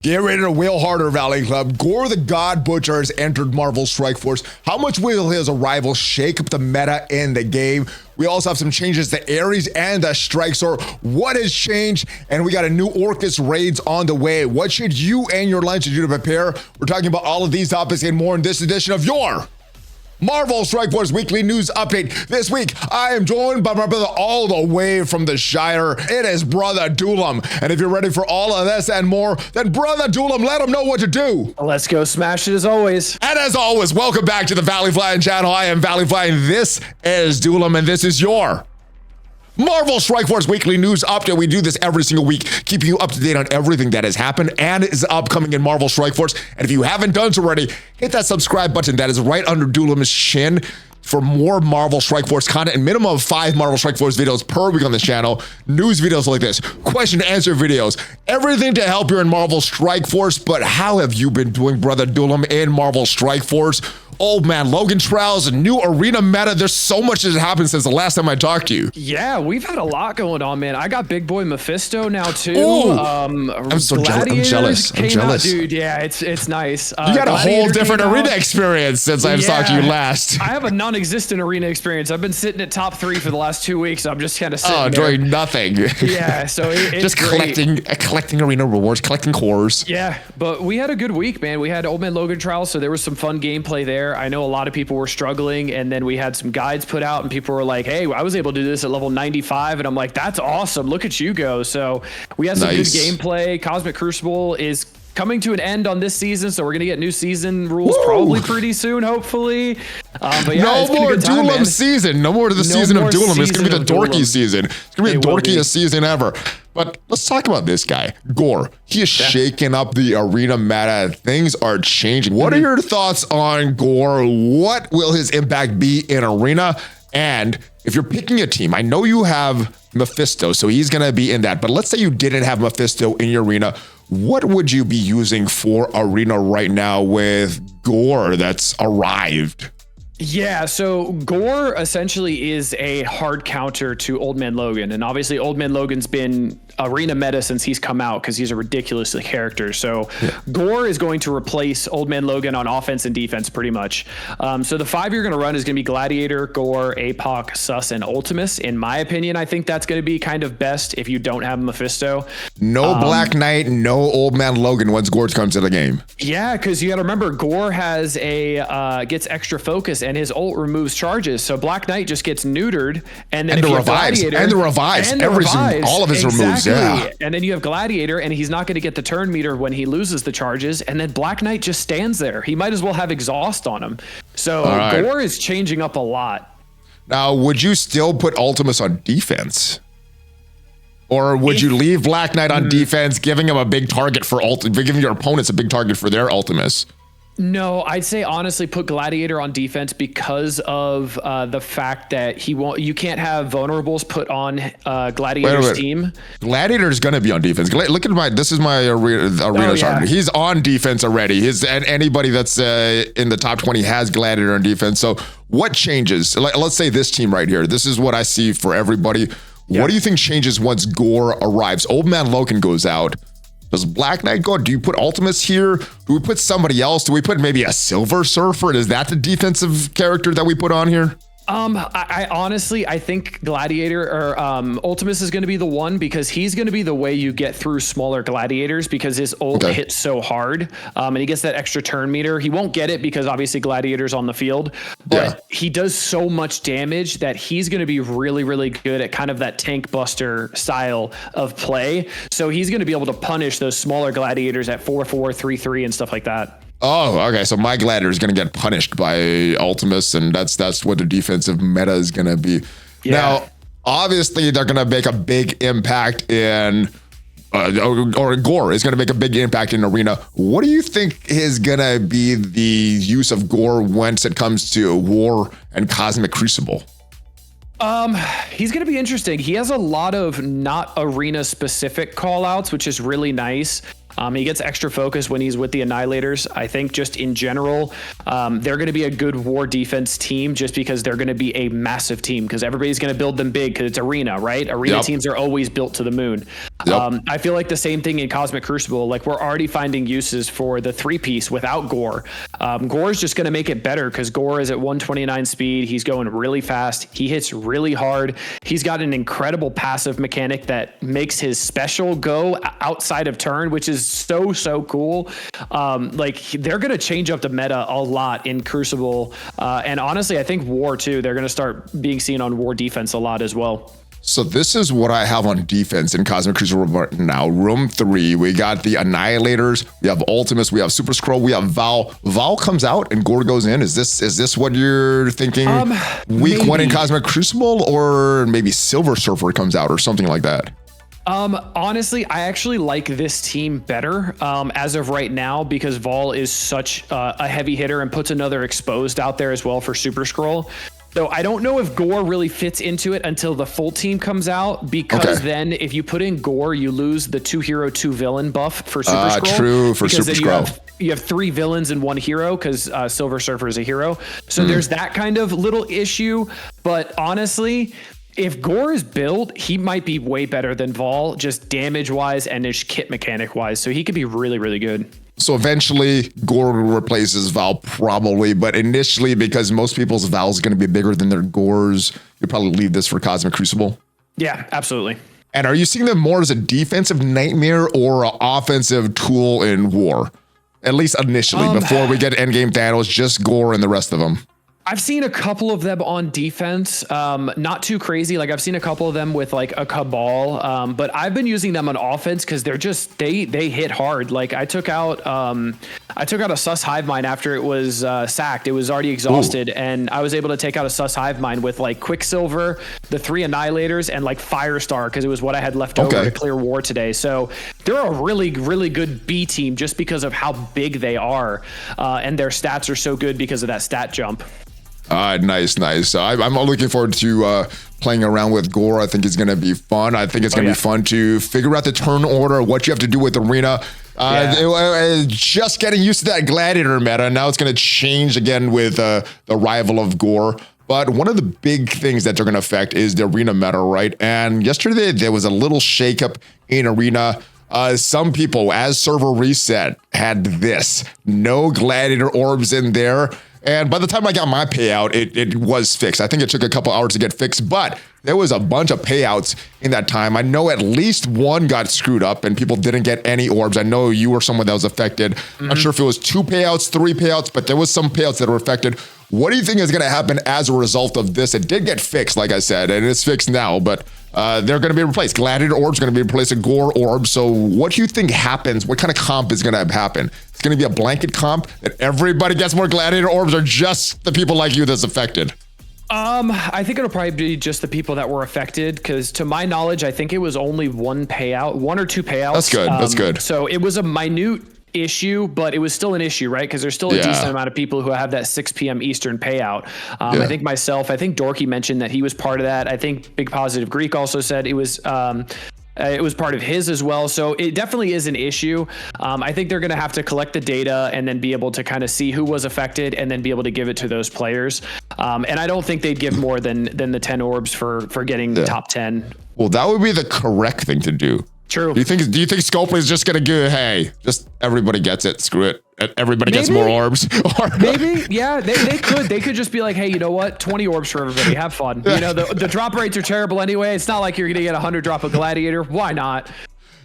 Get ready to wheel harder, Valley Club. Gorr the God Butcher has entered Marvel Strike Force. How much will his arrival shake up the meta in the game? We also have some changes to Ares and the Strike Sword. What has changed? And we got a new Orchis raids on the way. What should you and your line do to prepare? We're talking about all of these topics and more in this edition of your Marvel Strike Force Weekly News Update. This week, I am joined by my brother all the way from the Shire. It is Brother Dulom. And if you're ready for all of this and more, then Brother Dulom, let him know what to do. Let's go smash it as always. And as always, welcome back to the ValleyFlyin channel. I am ValleyFlyin. This is Dulom, and this is your Marvel Strike Force Weekly News Update. We do this every single week, keeping you up to date on everything that has happened and is upcoming in Marvel Strike Force. And if you haven't done so already, hit that subscribe button that is right under Dulom's chin for more Marvel Strike Force content and minimum of 5 Marvel Strike Force videos per week on this channel. News videos like this, question and answer videos, everything to help you in Marvel Strike Force. But how have you been doing, Brother Dulom, in Marvel Strike Force? Old man Logan trials, a new arena meta. There's so much that has happened since the last time I talked to you. Yeah, we've had a lot going on, man. I got big boy Mephisto now too. Ooh, I'm so jealous. I'm jealous. Dude, yeah, it's nice. You got a whole different arena experience since I've talked to you last. I have a non-existent arena experience. I've been sitting at top 3 for the last 2 weeks. I'm just kind of sitting doing nothing. Yeah, so it's just collecting arena rewards, collecting cores. Yeah, but we had a good week, man. We had Old Man Logan trials, so there was some fun gameplay there. I know a lot of people were struggling, and then we had some guides put out and people were like, hey, I was able to do this at level 95, and I'm like, that's awesome, look at you go. So we had some good gameplay. Cosmic Crucible is coming to an end on this season, so we're gonna get new season rules probably pretty soon, hopefully. But yeah, no more Dulom season. No more to the season of Dulom. It's gonna be the dorky season. It's gonna be the dorkiest season ever. But let's talk about this guy, Gorr. He is shaking up the arena meta. Things are changing. What are your thoughts on Gorr? What will his impact be in arena? And if you're picking a team, I know you have Mephisto, so he's gonna be in that. But let's say you didn't have Mephisto in your arena. What would you be using for arena right now with Gorr that's arrived? Yeah, so Gorr essentially is a hard counter to Old Man Logan. And obviously Old Man Logan's been arena meta since he's come out because he's a ridiculous character. So Gorr is going to replace Old Man Logan on offense and defense pretty much. So the 5 you're going to run is going to be Gladiator, Gorr, APOC, Sus, and Ultimus. In my opinion, I think that's going to be kind of best if you don't have Mephisto. No Black Knight, no Old Man Logan once Gorr comes to the game. Yeah, because you got to remember, Gorr has gets extra focus and his ult removes charges. So Black Knight just gets neutered, and then the revives, all of his removes. Yeah. And then you have Gladiator, and he's not going to get the turn meter when he loses the charges. And then Black Knight just stands there. He might as well have exhaust on him. So Gorr is changing up a lot. Now, would you still put Ultimus on defense? Or would you leave Black Knight on defense, giving him a big target for giving your opponents a big target for their Ultimus? No, I'd say honestly put Gladiator on defense because of the fact that you can't have vulnerables put on Gladiator's team. Gladiator's going to be on defense. Look at this is my arena chart. He's on defense already. Anybody that's in the top 20 has Gladiator on defense. So what changes? Let's say this team right here. This is what I see for everybody. What do you think changes once Gorr arrives? Old Man Logan goes out. Does Black Knight go? Do you put Ultimus here? Do we put somebody else? Do we put maybe a Silver Surfer? Is that the defensive character that we put on here? I honestly, I think Gladiator or Ultimus is going to be the one because he's going to be the way you get through smaller gladiators because his ult hits so hard and he gets that extra turn meter. He won't get it because obviously Gladiator's on the field, but he does so much damage that he's going to be really, really good at kind of that tank buster style of play. So he's going to be able to punish those smaller gladiators at 4-4, 3-3 and stuff like that. Oh, okay. So my Gladiator is going to get punished by Ultimus, and that's what the defensive meta is going to be. Yeah. Now, obviously, they're going to make a big impact in, or Gorr is going to make a big impact in arena. What do you think is going to be the use of Gorr once it comes to War and Cosmic Crucible? He's going to be interesting. He has a lot of not arena specific call outs, which is really nice. He gets extra focus when he's with the Annihilators. I think just in general, they're going to be a good war defense team just because they're going to be a massive team because everybody's going to build them big because it's arena, right? Arena teams are always built to the moon. I feel like the same thing in Cosmic Crucible. Like we're already finding uses for the 3-piece without Gorr. Gorr is just going to make it better because Gorr is at 129 speed. He's going really fast. He hits really hard. He's got an incredible passive mechanic that makes his special go outside of turn, which is so cool. Like they're going to change up the meta a lot in Crucible. And honestly, I think War too, they're going to start being seen on War defense a lot as well. So this is what I have on defense in Cosmic Crucible right now. Room 3, we got the Annihilators, we have Ultimus, we have Super Scroll, we have Val. Val comes out and Gorr goes in. Is this what you're thinking? Week 1 in Cosmic Crucible, or maybe Silver Surfer comes out or something like that? Honestly, I actually like this team better as of right now because Vol is such a heavy hitter and puts another exposed out there as well for Super Scroll. So I don't know if Gorr really fits into it until the full team comes out because then if you put in Gorr, you lose the 2 hero, 2 villain buff for Super Scroll. True, for Super Scroll. You have 3 villains and 1 hero because Silver Surfer is a hero. So there's that kind of little issue. But honestly, if Gorr is built, he might be way better than Vol, just damage-wise and his kit mechanic-wise. So he could be really good. So eventually, Gorr replaces Val probably, but initially, because most people's Val's going to be bigger than their Gorrs, you probably leave this for Cosmic Crucible. Yeah, absolutely. And are you seeing them more as a defensive nightmare or an offensive tool in War? At least initially, before we get endgame Thanos, just Gorr and the rest of them. I've seen a couple of them on defense, not too crazy. Like I've seen a couple of them with like a Cabal, but I've been using them on offense because they're just they hit hard. Like I took out a Sus Hive Mind after it was sacked. It was already exhausted, and I was able to take out a Sus Hive Mind with like Quicksilver, the 3 Annihilators, and like Firestar because it was what I had left over to clear War today. So they're a really good B team just because of how big they are, and their stats are so good because of that stat jump. Nice. I'm looking forward to playing around with Gorr. I think it's going to be fun. I think it's going to be fun to figure out the turn order, what you have to do with Arena. Just getting used to that Gladiator meta. Now it's going to change again with the arrival of Gorr. But one of the big things that they're going to affect is the Arena meta, right? And yesterday there was a little shakeup in Arena. Some people, as server reset, had this. No Gladiator Orbs in there. And by the time I got my payout, it was fixed. I think it took a couple hours to get fixed, but there was a bunch of payouts in that time. I know at least one got screwed up and people didn't get any orbs. I know you were someone that was affected. I'm not sure if it was 2 payouts, 3 payouts, but there was some payouts that were affected. What do you think is going to happen as a result of this? It did get fixed, like I said, and it's fixed now, but they're going to be replaced. Gladiator Orbs are going to be replaced with Gorr Orbs. So what do you think happens? What kind of comp is going to happen? It's going to be a blanket comp that everybody gets more Gladiator Orbs, or just the people like you that's affected? I think it'll probably be just the people that were affected because to my knowledge, I think it was only 1 payout, 1 or 2 payouts. That's good. That's good. So it was a minute issue, but it was still an issue, right? Because there's still a decent amount of people who have that 6 p.m. Eastern payout. I think I think Dorky mentioned that he was part of that. I think Big Positive Greek also said it was part of his as well. So it definitely is an issue. I think they're going to have to collect the data and then be able to kind of see who was affected and then be able to give it to those players. And I don't think they'd give more than the 10 orbs for getting the top 10. Well, that would be the correct thing to do. True. Do you think Scope is just gonna go, hey, just everybody gets it, screw it, everybody gets more orbs? Maybe, yeah, they could just be like, hey, you know what, 20 orbs for everybody, have fun. You know, the drop rates are terrible anyway. It's not like you're gonna get 100 drop a Gladiator. Why not?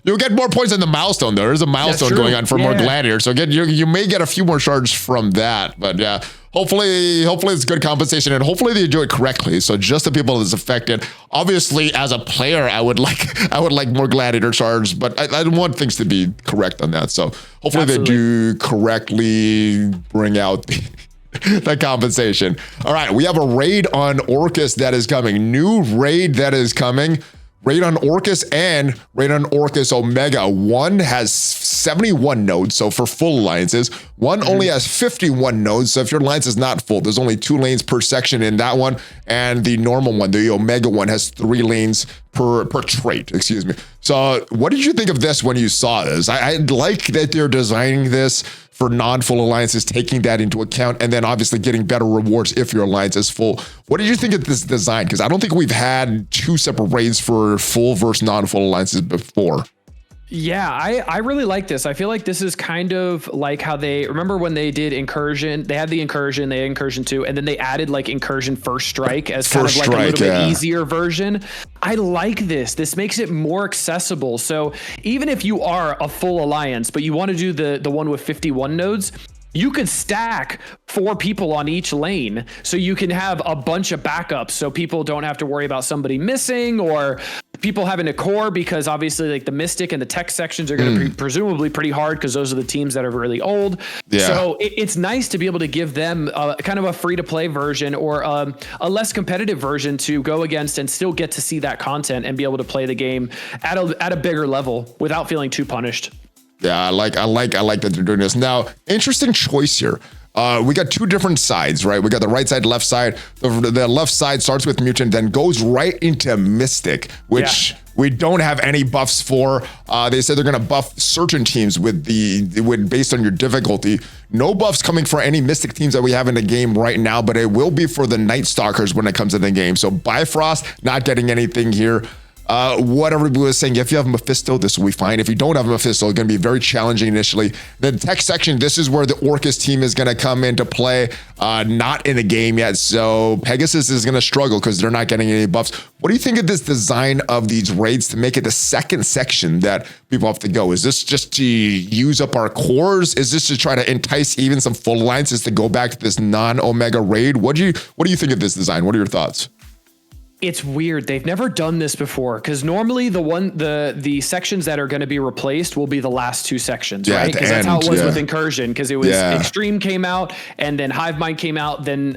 You'll get more points than the milestone, though. There's a milestone going on for more Gladiators, so you may get a few more shards from that. But yeah, hopefully it's good compensation, and hopefully they do it correctly. So just the people that's affected. Obviously, as a player, I would like more Gladiator shards, but I want things to be correct on that. So hopefully they do correctly bring out the compensation. All right, we have a raid on Orchis that is coming. New raid that is coming. Raid on Orchis and raid on Orchis Omega. One has 71 nodes, so for full alliances. One only has 51 nodes, so if your alliance is not full, there's only 2 lanes per section in that one, and the normal one, the Omega one, has 3 lanes per trait, excuse me. So what did you think of this when you saw this? I like that they're designing this for non-full alliances, taking that into account, and then obviously getting better rewards if your alliance is full. What did you think of this design? Because I don't think we've had 2 separate raids for full versus non-full alliances before. Yeah, I really like this. I feel like this is kind of like how they, remember when they did Incursion, they had the Incursion, they had Incursion 2, and then they added like Incursion First Strike as kind of like a little bit easier version. I like this. This makes it more accessible. So even if you are a full alliance, but you want to do the one with 51 nodes, you could stack 4 people on each lane, so you can have a bunch of backups, so people don't have to worry about somebody missing or people having a core, because obviously like the Mystic and the Tech sections are going to be presumably pretty hard because those are the teams that are really old. Yeah. So it's nice to be able to give them kind of a free-to-play version or a less competitive version to go against and still get to see that content and be able to play the game at a bigger level without feeling too punished. Yeah, I like that they're doing this. Now, interesting choice here. We got 2 different sides, right? We got the right side, left side. The left side starts with Mutant, then goes right into Mystic, which we don't have any buffs for. They said they're going to buff certain teams based on your difficulty. No buffs coming for any Mystic teams that we have in the game right now, but it will be for the Night Stalkers when it comes to the game. So Bifrost, not getting anything here. What everybody was saying, if you have Mephisto, this will be fine. If you don't have Mephisto, it's going to be very challenging initially. The tech section, this is where the Orchis team is going to come into play. Not in the game yet, so Pegasus is going to struggle because they're not getting any buffs. What do you think of this design of these raids to make it the second section that people have to go? Is this just to use up our cores? Is this to try to entice even some full alliances to go back to this non-Omega raid? What do you think of this design? What are your thoughts? It's weird. They've never done this before, because normally the sections that are going to be replaced will be the last 2 sections, right? Because that's how it was with Incursion, because it was Extreme came out, and then Hivemind came out, then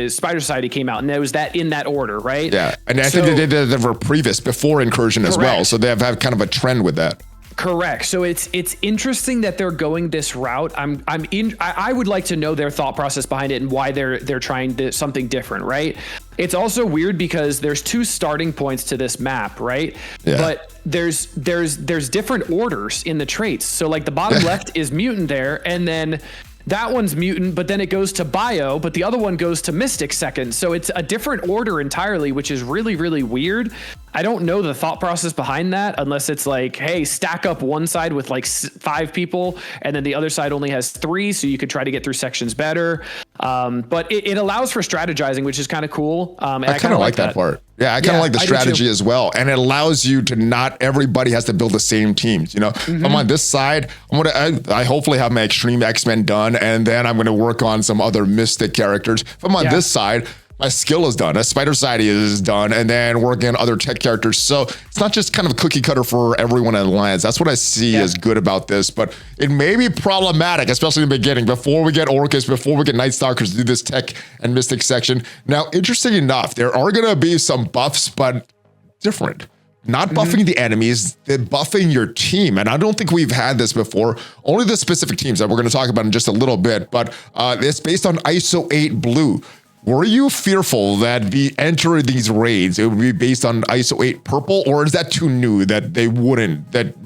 Spider Society came out, and it was that in that order, right? Yeah, and I think they did the Reprievus before Incursion as well, so they have kind of a trend with that. Correct. So it's interesting that they're going this route. I would like to know their thought process behind it and why they're trying something different, right? It's also weird because there's 2 starting points to this map, right? Yeah. But there's different orders in the traits. So like the bottom left is Mutant there, and then that one's Mutant, but then it goes to Bio, but the other one goes to Mystic second. So it's a different order entirely, which is really, really weird. I don't know the thought process behind that, unless it's like, hey, stack up one side with like 5 people, and then the other side only has 3, so you could try to get through sections better. But it allows for strategizing, which is kind of cool. And I kind of like that part. Yeah, I kind of like the strategy as well. And it allows you to not everybody has to build the same teams. You know, I'm on this side. I hopefully have my Extreme X-Men done, and then I'm going to work on some other Mystic characters. If I'm on this side, my skill is done. A Spider Society is done, and then working on other tech characters. So it's not just kind of cookie cutter for everyone in Alliance. That's what I see as good about this, but it may be problematic, especially in the beginning, before we get Orchis, before we get Night Stalkers, do this tech and Mystic section. Now, interesting enough, there are going to be some buffs, but different. Not buffing the enemies, they're buffing your team. And I don't think we've had this before. Only the specific teams that we're going to talk about in just a little bit, but it's based on ISO 8 Blue. Were you fearful that enter these raids, it would be based on ISO 8 purple, or is that too new that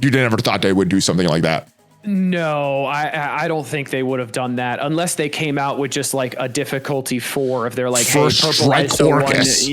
you never thought they would do something like that? No, I don't think they would have done that unless they came out with just like a difficulty 4. If they're like, hey, purple strike Orchis,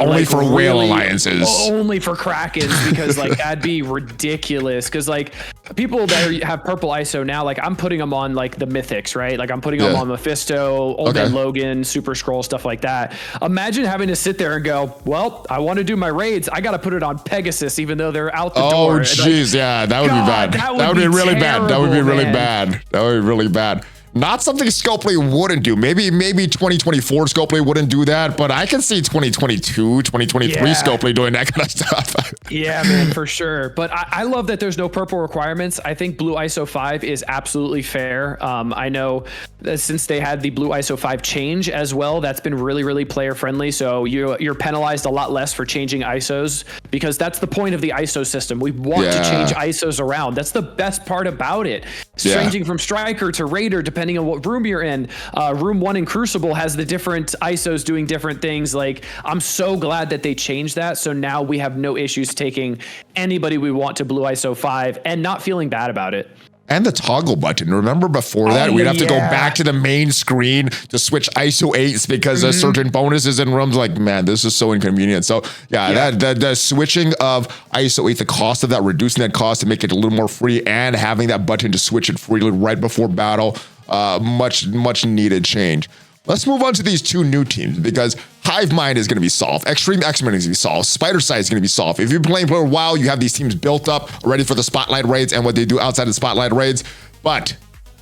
only like for whale alliances, only for Krakens, because like that'd be ridiculous. Because like people that have purple ISO now, like I'm putting them on like the mythics, right? Like I'm putting them on Mephisto, Old Man Logan, Super Scroll, stuff like that. Imagine having to sit there and go, well, I want to do my raids, I got to put it on Pegasus, even though they're out the door. Oh, jeez, that would be bad. That would be really bad. That would be really bad. That would be really bad. Not something Scopely wouldn't do. Maybe 2024 Scopely wouldn't do that, but I can see 2022, 2023 Scopely doing that kind of stuff. Yeah, man, for sure. But I love that there's no purple requirements. I think Blue ISO 5 is absolutely fair. I know that since they had the Blue ISO 5 change as well, that's been really, really player friendly. So you're penalized a lot less for changing ISOs, because that's the point of the ISO system. We want to change ISOs around. That's the best part about it. Changing from Striker to Raider, depending on what room you're in. Room 1 in Crucible has the different ISOs doing different things. Like, I'm so glad that they changed that. So now we have no issues taking anybody we want to Blue ISO 5 and not feeling bad about it. And the toggle button. Remember before that, we'd have to go back to the main screen to switch ISO 8s because of certain bonuses in rooms. Like, man, this is so inconvenient. So that the switching of ISO 8, the cost of that, reducing that cost to make it a little more free, and having that button to switch it freely right before battle, much needed change. Let's move on to these two new teams, because Hive Mind is going to be solved. Extreme X-Men is going to be solved. Spider Side is going to be solved. If you've been playing for a while, you have these teams built up, ready for the Spotlight raids and what they do outside of Spotlight raids. But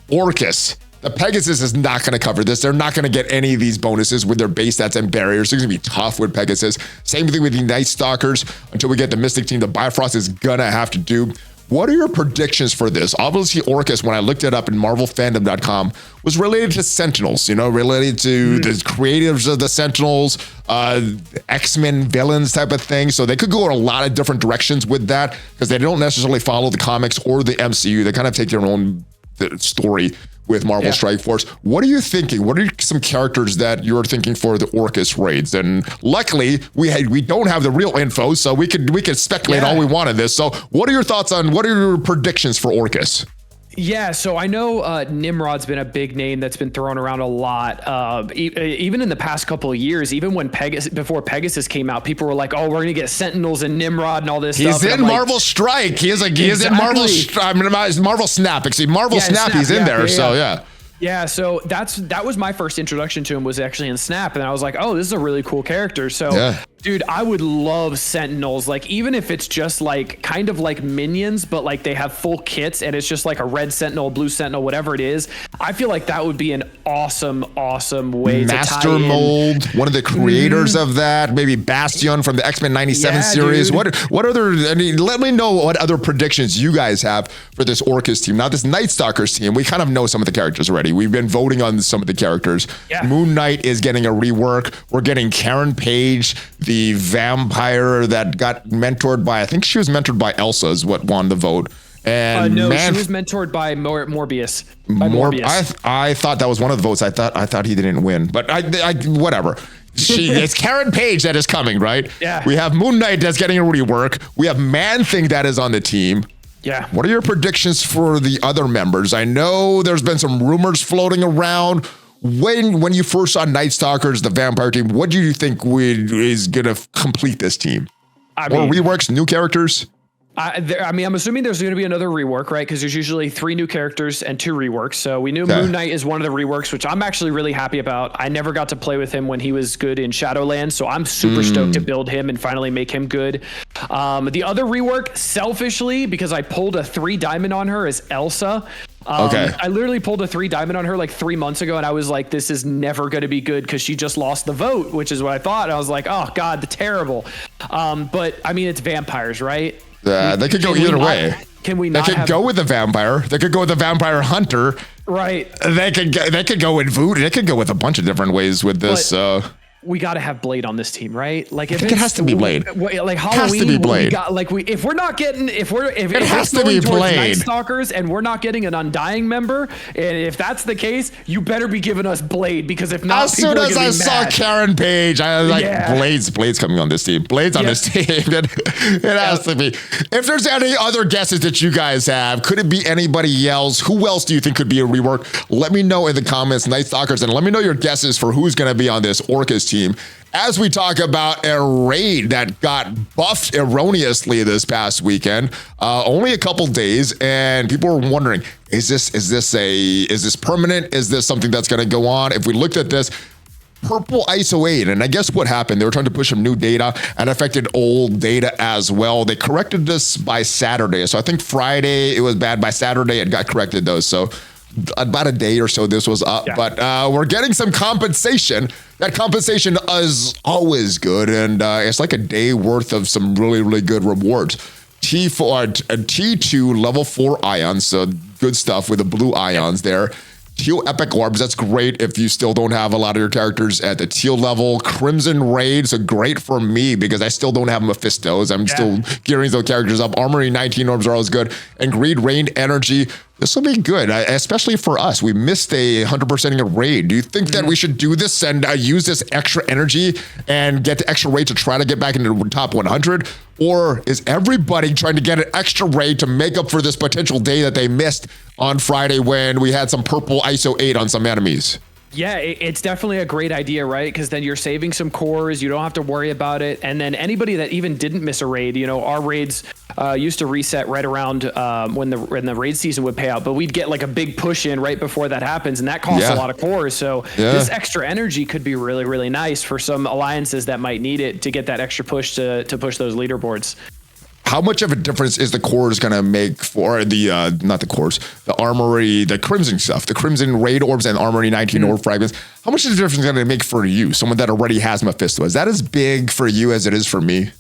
Orchis, the Pegasus is not going to cover this. They're not going to get any of these bonuses with their base stats and barriers. It's going to be tough with Pegasus. Same thing with the Night Stalkers. Until we get the Mystic team, the Bifrost is going to have to do. What are your predictions for this? Obviously, Orchis, when I looked it up in MarvelFandom.com, was related to Sentinels, related to the creatives of the Sentinels, X-Men villains type of thing. So they could go in a lot of different directions with that, because they don't necessarily follow the comics or the MCU. They kind of take their own story with Marvel Strike Force. What are you thinking? What are some characters that you're thinking for the Orchis raids? And luckily, we don't have the real info, so we could speculate all we want in this. So what are your thoughts on, what are your predictions for Orchis? Yeah, so I know Nimrod's been a big name that's been thrown around a lot. Even in the past couple of years, even when before Pegasus came out, people were like, "Oh, we're gonna get Sentinels and Nimrod and all this stuff." He's in Marvel Strike. He is in Marvel Snap. Excuse me, Marvel Snap. He's in there. So yeah. Yeah, so that was my first introduction to him, was actually in Snap, and I was like, oh, this is a really cool character. So, dude, I would love Sentinels, like, even if it's just like kind of like minions, but like they have full kits and it's just like a red Sentinel, blue Sentinel, whatever it is. I feel like that would be an awesome way Master to tie Mold, one of the creators of that, maybe Bastion from the X-Men 97 series. Dude. What other, let me know what other predictions you guys have for this Orchis team. Now, this Night Stalkers team, we kind of know some of the characters already. We've been voting on some of the characters. Moon Knight is getting a rework. We're getting Karen Page, the vampire that got mentored by, I think she was mentored by Elsa is what won the vote. And no, she was mentored by Morbius. I thought that was one of the votes. I thought he didn't win, but I whatever. It's Karen Page that is coming, right? Yeah. We have Moon Knight that's getting a rework. We have Man-Thing that is on the team. Yeah. What are your predictions for the other members? I know there's been some rumors floating around. When you first saw Night Stalkers, the vampire team, what do you think is going to complete this team? More reworks, new characters? I'm assuming there's going to be another rework, right? Because there's usually 3 new characters and 2 reworks. So we knew Moon Knight is one of the reworks, which I'm actually really happy about. I never got to play with him when he was good in Shadowlands, so I'm super stoked to build him and finally make him good. The other rework, selfishly, because I pulled a 3 diamond on her, is Elsa. I literally pulled a 3 diamond on her like 3 months ago, and I was like, this is never going to be good because she just lost the vote, which is what I thought. And I was like, oh God, terrible. But I mean, it's vampires, right? They could go either way. Can we not? They could go with the vampire. They could go with the vampire hunter. Right. They could go with voodoo. They could go with a bunch of different ways with this. We got to have Blade on this team, right? Like, if it has to be Blade. Like Halloween, has to be Blade. If we're not getting, if it has to be Blade. Night Stalkers and we're not getting an Undying member, and if that's the case, you better be giving us Blade, because if not, as soon as I saw Karen Page, I was like, Blade's coming on this team. Blade's on this team. It has to be. If there's any other guesses that you guys have, could it be anybody else? Who else do you think could be a rework? Let me know in the comments, Night Stalkers, and let me know your guesses for who's going to be on this Orchis team, as we talk about a raid that got buffed erroneously this past weekend. Only a couple days, and people were wondering, is this permanent? Is this something that's going to go on? If we looked at this, purple ISO 8, and I guess what happened, they were trying to push some new data and affected old data as well. They corrected this by Saturday. So I think Friday it was bad. By Saturday it got corrected though. So about a day or so this was up, but we're getting some compensation. That compensation is always good, and it's like a day worth of some really good rewards. T2 level 4 ions, so good stuff with the blue ions there. Teal Epic Orbs, that's great if you still don't have a lot of your characters at the teal level. Crimson Raids are great for me because I still don't have Mephistos. I'm still gearing those characters up. Armory 19 Orbs are always good. And Greed Rain Energy, this will be good, especially for us. We missed a 100%ing a raid. Do you think that we should do this and use this extra energy and get the extra raid to try to get back into the top 100? Or is everybody trying to get an extra raid to make up for this potential day that they missed on Friday when we had some purple ISO 8 on some enemies? Yeah, it's definitely a great idea, right? Because then you're saving some cores, you don't have to worry about it. And then anybody that even didn't miss a raid, you know, our raids used to reset right around when the raid season would pay out, but we'd get like a big push in right before that happens, and that costs a lot of cores. So this extra energy could be really nice for some alliances that might need it to get that extra push to push those leaderboards. How much of a difference is the cores going to make for the, not the cores, the armory, the crimson stuff, the crimson raid orbs and armory 19 orb fragments? How much is the difference going to make for you, someone that already has Mephisto? Is that as big for you as it is for me?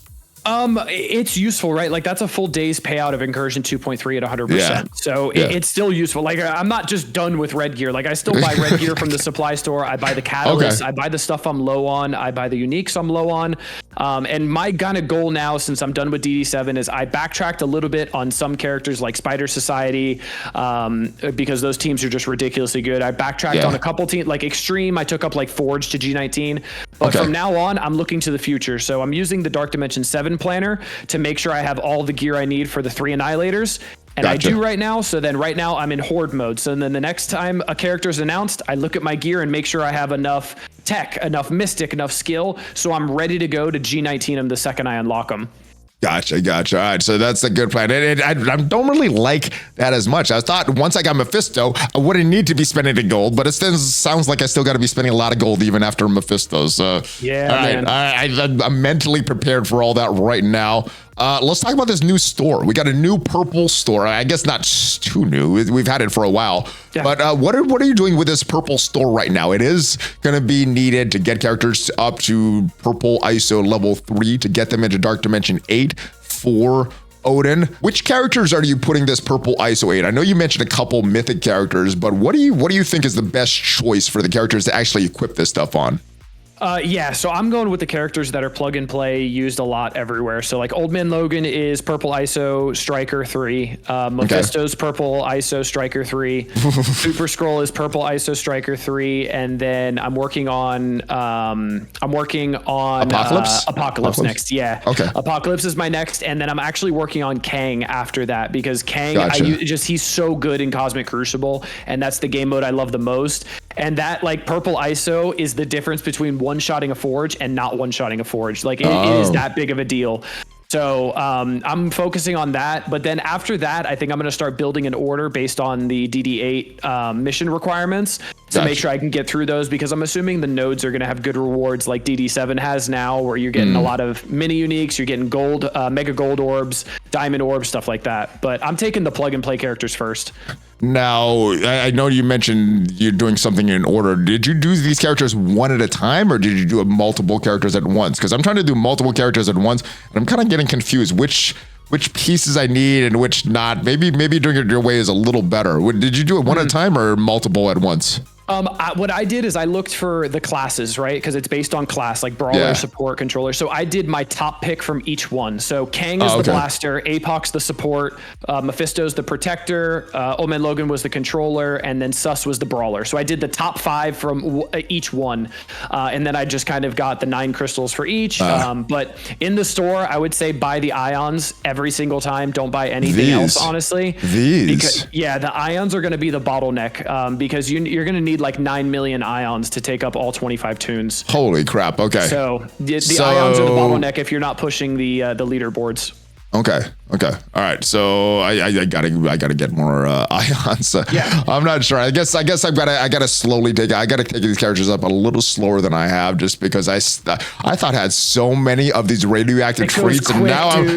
It's useful, right? Like that's a full day's payout of incursion 2.3 at 100%. So it's still useful. Like I'm not just done with red gear. Like I still buy red gear from the supply store. I buy the catalyst. I buy the stuff I'm low on. I buy the uniques I'm low on. And my kind of goal now, since I'm done with DD7, is I backtracked a little bit on some characters like Spider Society, because those teams are just ridiculously good. I backtracked on a couple teams, like Extreme. I took up like Forge to G19. But from now on, I'm looking to the future. So I'm using the Dark Dimension 7 planner to make sure I have all the gear I need for the 3 Annihilators. And I do right now. So then right now I'm in Horde mode. So then the next time a character is announced, I look at my gear and make sure I have enough tech, enough mystic, enough skill. So I'm ready to go to G19 them the second I unlock them. Gotcha. All right, so that's a good plan. I don't really like that as much. I thought once I got Mephisto, I wouldn't need to be spending the gold, but it still sounds like I still got to be spending a lot of gold even after Mephisto. So man. I'm mentally prepared for all that right now. Let's talk about this new store. We got a new purple store. I guess not too new. We've had it for a while. But what are you doing with this purple store right now? It is going to be needed to get characters up to purple ISO level 3 to get them into Dark Dimension 8 for Odin. Which characters are you putting this purple ISO 8? I know you mentioned a couple mythic characters, but what do you think is the best choice for the characters to actually equip this stuff on? So I'm going with the characters that are plug and play, used a lot everywhere. So like Old Man Logan is purple ISO Striker 3. Mephisto's purple ISO Striker 3. Super Scroll is purple ISO Striker 3. And then I'm working on Apocalypse next. Yeah. Okay. Apocalypse is my next. And then I'm actually working on Kang after that, because Kang, he's so good in Cosmic Crucible. And that's the game mode I love the most. And that like purple ISO is the difference between one-shotting a Forge and not one-shotting a Forge. Like it is that big of a deal. So I'm focusing on that. But then after that, I think I'm going to start building an order based on the DD8 mission requirements to make sure I can get through those, because I'm assuming the nodes are going to have good rewards like DD7 has now, where you're getting a lot of mini uniques, you're getting gold, mega gold orbs, diamond orbs, stuff like that. But I'm taking the plug and play characters first. Now, I know you mentioned you're doing something in order. Did you do these characters one at a time, or did you do multiple characters at once? Because I'm trying to do multiple characters at once, and I'm kind of getting confused which pieces I need and which not. Maybe doing it your way is a little better. Did you do it one at a time or multiple at once? What I did is I looked for the classes, right? Because it's based on class, like brawler, support, controller. So I did my top pick from each one. So Kang is the blaster, Apoc's the support, Mephisto's the protector, Old Man Logan was the controller, and then Sus was the brawler. So I did the top 5 from each one. And then I just kind of got the 9 crystals for each. But in the store, I would say buy the ions every single time. Don't buy anything else, honestly. Because, the ions are going to be the bottleneck, because you're going to need like 9 million ions to take up all 25 tunes. Holy crap. Okay. So the ions are the bottleneck if you're not pushing the leaderboards. Okay. Okay. All right. So I gotta get more ions. Yeah. I'm not sure. I guess I gotta slowly I gotta take these characters up a little slower than I have, just because I thought I had so many of these radioactive traits, and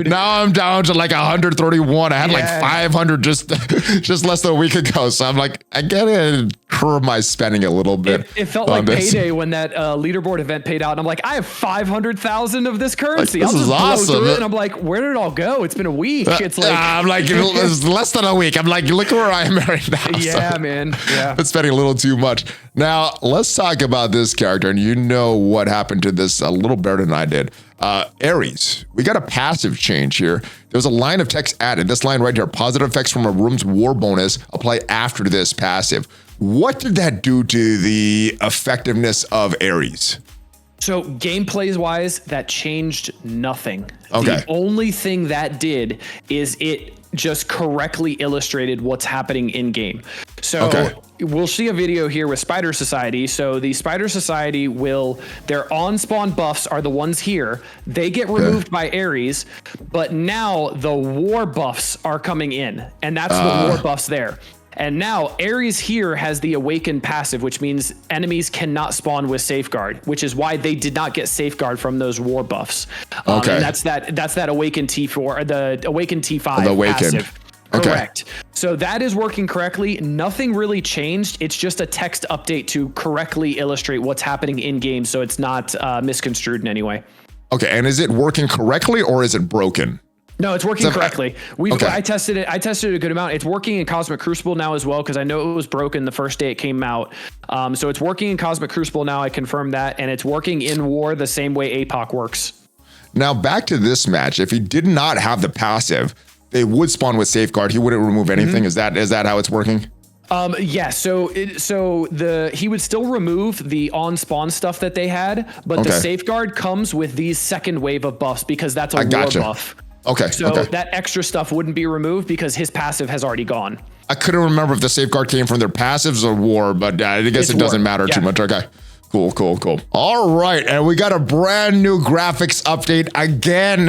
now I'm down to like 131. I had like 500 just less than a week ago. So I'm like, I gotta curb my spending a little bit. It felt like payday when that leaderboard event paid out, and I'm like, I have 500,000 of this currency. Like, this is awesome. Through it, and I'm like, where did it all go? It's been a week. It's like I'm like, it's less than a week. I'm like, look where I am right now. Yeah, so, man. Yeah, it's spending a little too much. Now let's talk about this character, and you know what happened to this a little better than I did. Ares, we got a passive change here. There was a line of text added. This line right here: positive effects from a room's war bonus apply after this passive. What did that do to the effectiveness of Ares? So gameplays wise, that changed nothing. Okay. The only thing that did is it just correctly illustrated what's happening in game. So we'll see a video here with Spider Society. So the Spider Society their on-spawn buffs are the ones here. They get removed by Ares, but now the war buffs are coming in, and that's the war buffs there. And now Ares here has the Awaken passive, which means enemies cannot spawn with Safeguard, which is why they did not get Safeguard from those war buffs. And that's that Awaken T4, or the Awaken T5 passive. Correct. So that is working correctly. Nothing really changed. It's just a text update to correctly illustrate what's happening in game, so it's not misconstrued in any way. Okay, and is it working correctly, or is it broken? No, it's working correctly. I tested it. I tested it a good amount. It's working in Cosmic Crucible now as well, because I know it was broken the first day it came out. So it's working in Cosmic Crucible now. I confirmed that, and it's working in War the same way APOC works. Now back to this match. If he did not have the passive, they would spawn with Safeguard. He wouldn't remove anything. Is that how it's working? Yeah, so he would still remove the on spawn stuff that they had, but the Safeguard comes with these second wave of buffs, because that's a war buff. So that extra stuff wouldn't be removed because his passive has already gone. I couldn't remember if the Safeguard came from their passives or war, but I guess it doesn't matter too much. Okay. Cool. All right. And we got a brand new graphics update again,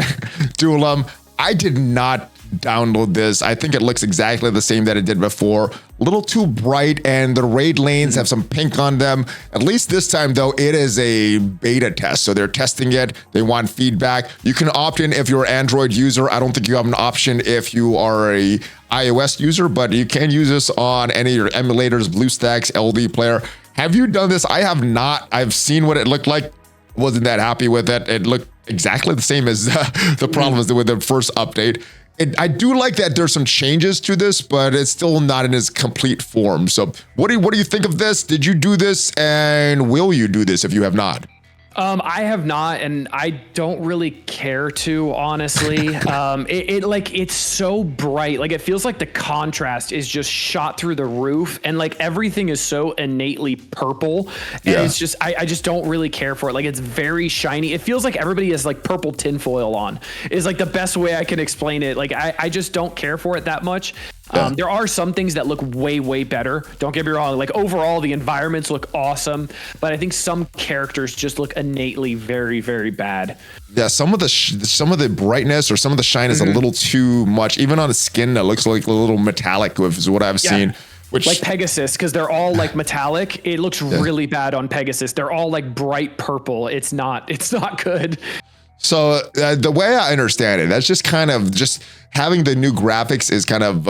Dulom. I did not download this. I think it looks exactly the same that it did before. A little too bright, and the raid lanes have some pink on them. At least this time, though, it is a beta test, so they're testing it. They want feedback. You can opt in if you're an Android user. I don't think you have an option if you are a iOS user, but you can use this on any of your emulators, BlueStacks, LD Player. Have you done this? I have not. I've seen what it looked like. Wasn't that happy with it. It looked exactly the same as the problems with the first update. I do like that there's some changes to this, but it's still not in its complete form. So what do you think of this? Did you do this, and will you do this if you have not? I have not, and I don't really care to, honestly. It's so bright. Like, it feels like the contrast is just shot through the roof, and like everything is so innately purple. And it's just, I just don't really care for it. Like, it's very shiny. It feels like everybody has like purple tinfoil on, is like the best way I can explain it. Like, I just don't care for it that much. There are some things that look way better. Don't get me wrong. Like, overall, the environments look awesome, but I think some characters just look innately very bad. Yeah, some of the brightness or some of the shine is a little too much. Even on the skin, that looks like a little metallic, is what I've seen. Which, like Pegasus, because they're all like metallic. It looks really bad on Pegasus. They're all like bright purple. It's not good. So the way I understand it, that's just kind of just having the new graphics is kind of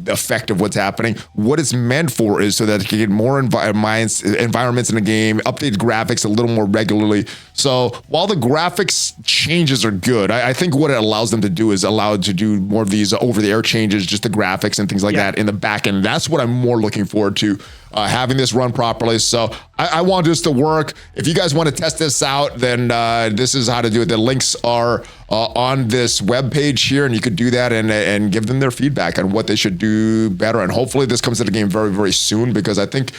effect of what's happening. What it's meant for is so that you can get more environments in the game, update graphics a little more regularly. So while the graphics changes are good, I think what it allows them to do is allow it to do more of these over-the-air changes, just the graphics and things like that in the back end. That's what I'm more looking forward to, having this run properly. So I want this to work. If you guys want to test this out, then this is how to do it. The links are on this webpage here, and you could do that and give them their feedback on what they should do better. And hopefully this comes to the game very soon, because I think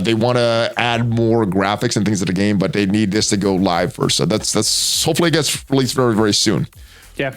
they want to add more graphics and things to the game, but they need this to go live first. So that's hopefully it gets released very soon. Yeah.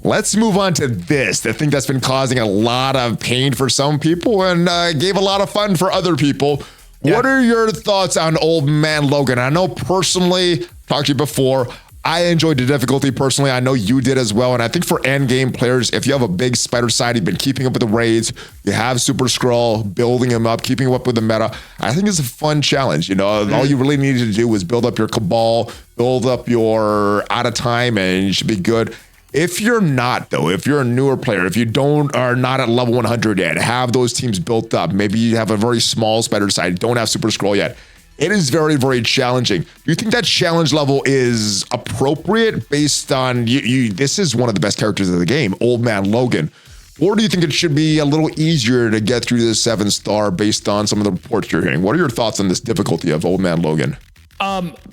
Let's move on to this. I think that's been causing a lot of pain for some people and gave a lot of fun for other people. Yeah. What are your thoughts on Old Man Logan? I know personally, talked to you before, I enjoyed the difficulty personally. I know you did as well. And I think for end game players, if you have a big spider side, you've been keeping up with the raids, you have Super Skrull, building him up, keeping up with the meta, I think it's a fun challenge. You know, all you really needed to do was build up your Cabal, build up your Out of Time, and you should be good. If you're not, though, if you're a newer player, if you are not at level 100 yet, have those teams built up, maybe you have a very small spider side, don't have Super Skrull yet, it is very, very challenging. Do you think that challenge level is appropriate based on this is one of the best characters of the game, Old Man Logan? Or do you think it should be a little easier to get through this 7-star based on some of the reports you're hearing? What are your thoughts on this difficulty of Old Man Logan?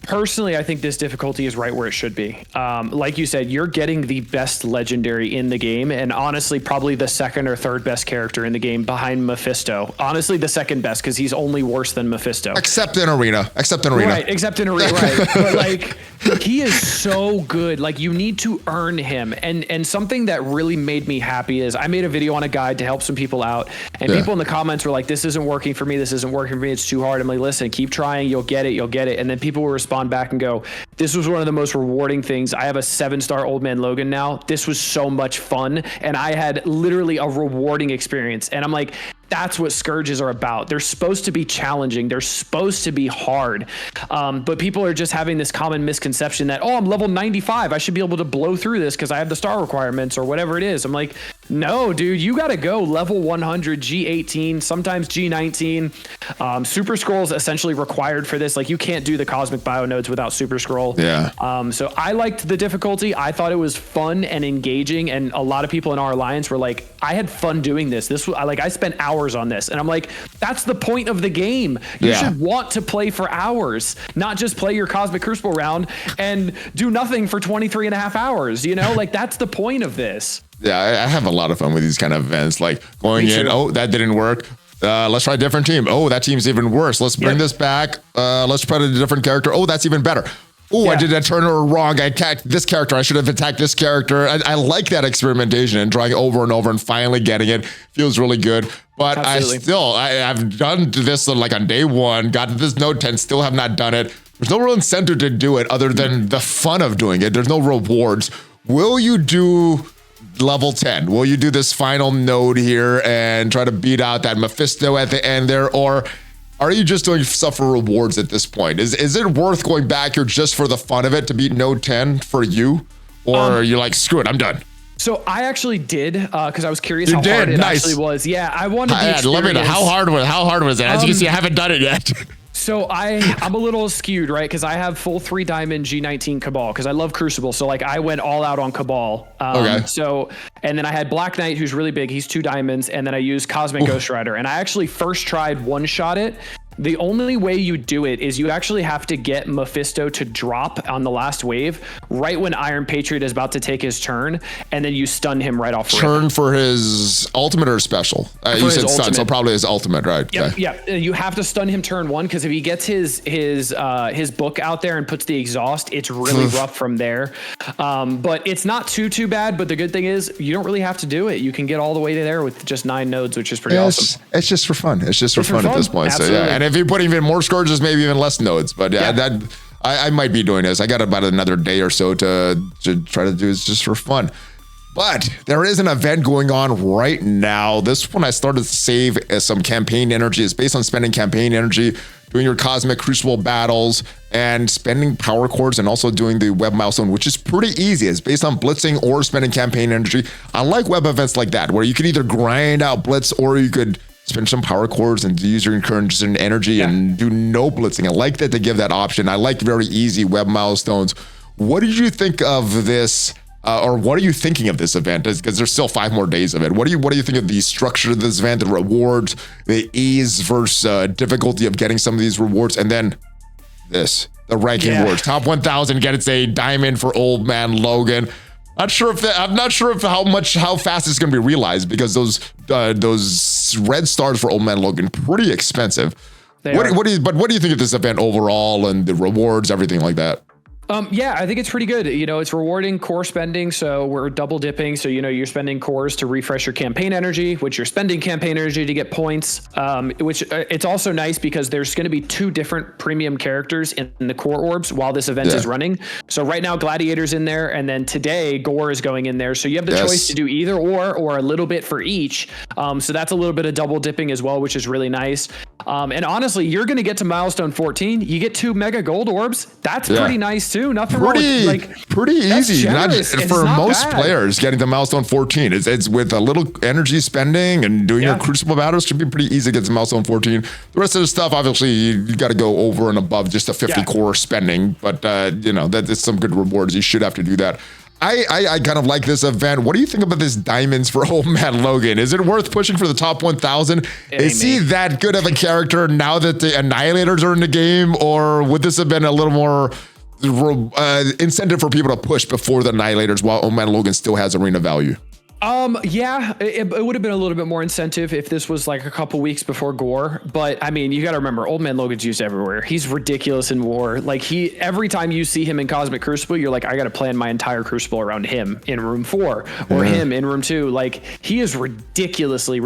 Personally, I think this difficulty is right where it should be. Like you said, you're getting the best legendary in the game, and honestly, probably the second or third best character in the game behind Mephisto. Honestly, the second best, because he's only worse than Mephisto. Except in Arena. Right, except in Arena, right. But like, he is so good. Like, you need to earn him. And something that really made me happy is I made a video on a guide to help some people out, and people in the comments were like, this isn't working for me, this isn't working for me, it's too hard. I'm like, listen, keep trying, you'll get it. And then people will respond back and go, this was one of the most rewarding things. I have a 7-star Old Man Logan now. This was so much fun. And I had literally a rewarding experience. And I'm like, that's what Scourges are about. They're supposed to be challenging. They're supposed to be hard. But people are just having this common misconception that, oh, I'm level 95. I should be able to blow through this because I have the star requirements or whatever it is. I'm like, no, dude, you got to go level 100, G18, sometimes G19. Super Skrull's essentially required for this. Like, you can't do the Cosmic Bio Nodes without Super Skrull. Yeah. So I liked the difficulty. I thought it was fun and engaging. And a lot of people in our alliance were like, I had fun doing this. This was like, I spent hours on this. And I'm like, that's the point of the game. You should want to play for hours, not just play your Cosmic Crucible round and do nothing for 23 and a half hours. You know, like, that's the point of this. Yeah, I have a lot of fun with these kind of events, like going in, oh, that didn't work. Let's try a different team. Oh, that team's even worse. Let's bring this back. Let's try a different character. Oh, that's even better. Oh, I did that turn wrong. I attacked this character. I should have attacked this character. I like that experimentation and trying over and over and finally getting it. Feels really good. But I've done this like on day one, got to this node 10, still have not done it. There's no real incentive to do it other than the fun of doing it. There's no rewards. Will you do level 10? Will you do this final node here and try to beat out that Mephisto at the end there? Or are you just doing stuff for rewards at this point? Is it worth going back here just for the fun of it to beat node 10 for you? Or you're like, screw it, I'm done? So I actually did, because I was curious how hard it actually was. Yeah, I wanted the experience. Let me know, how hard was it? As you can see, I haven't done it yet. So I'm a little skewed, right? Because I have full 3-diamond G19 Cabal because I love Crucible. So like I went all out on Cabal. Okay. So, and then I had Black Knight, who's really big. He's 2 diamonds. And then I used Cosmic Ghost Rider. And I actually first tried one-shot it. The only way you do it is you actually have to get Mephisto to drop on the last wave right when Iron Patriot is about to take his turn, and then you stun him right off. Turn for his ultimate or special? You said stun, so probably his ultimate, right? Yep, okay. Yeah. You have to stun him turn 1 because if he gets his book out there and puts the exhaust, it's really rough from there. But it's not too bad. But the good thing is you don't really have to do it. You can get all the way to there with just 9 nodes, which is pretty awesome. It's just for fun. It's just for fun at this point. Absolutely. So yeah, and if you put even more Scourges, maybe even less nodes. But yeah. I might be doing this. I got about another day or so to try to do this just for fun. But there is an event going on right now. This one I started to save some campaign energy. It's based on spending campaign energy, doing your Cosmic Crucible battles, and spending power cores, and also doing the web milestone, which is pretty easy. It's based on blitzing or spending campaign energy. I like web events like that, where you could either grind out blitz or you could spend some power cores and use your encouragement energy and do no blitzing. I like that they give that option. I like very easy web milestones. What did you think of this? Or what are you thinking of this event? Because there's still 5 more days of it. What do you think of the structure of this event, the rewards, the ease versus difficulty of getting some of these rewards, and then the ranking awards? Top 1,000 gets a diamond for Old Man Logan. I'm not sure if how fast it's going to be realized, because those red stars for Old Man Logan pretty expensive. What do you think of this event overall and the rewards, everything like that? Yeah, I think it's pretty good. You know, it's rewarding core spending. So we're double dipping. So, you know, you're spending cores to refresh your campaign energy, which you're spending campaign energy to get points, which it's also nice because there's going to be 2 different premium characters in the core orbs while this event is running. So right now Gladiator's in there. And then today Gorr is going in there. So you have the choice to do either or a little bit for each. So that's a little bit of double dipping as well, which is really nice. And honestly, you're going to get to milestone 14. You get 2 mega gold orbs. That's pretty nice too. Nothing wrong with, pretty easy. Not for most bad. players getting to milestone 14. It's with a little energy spending and doing your crucible battles should be pretty easy to get to milestone 14. The rest of the stuff, obviously, you got to go over and above just a 50 core spending. But you know, that is some good rewards. You should have to do that. I kind of like this event. What do you think about this diamonds for old man Logan? Is it worth pushing for the top 1,000? Is he that good of a character now that the Annihilators are in the game, or would this have been a little more incentive for people to push before the Annihilators while old man Logan still has arena value? Yeah, it would have been a little bit more incentive if this was like a couple weeks before Gorr. But I mean, you got to remember, old man Logan's used everywhere. He's ridiculous in war. Like every time you see him in Cosmic Crucible, you're like, I got to plan my entire Crucible around him in room 4 or him in room 2. Like he is ridiculously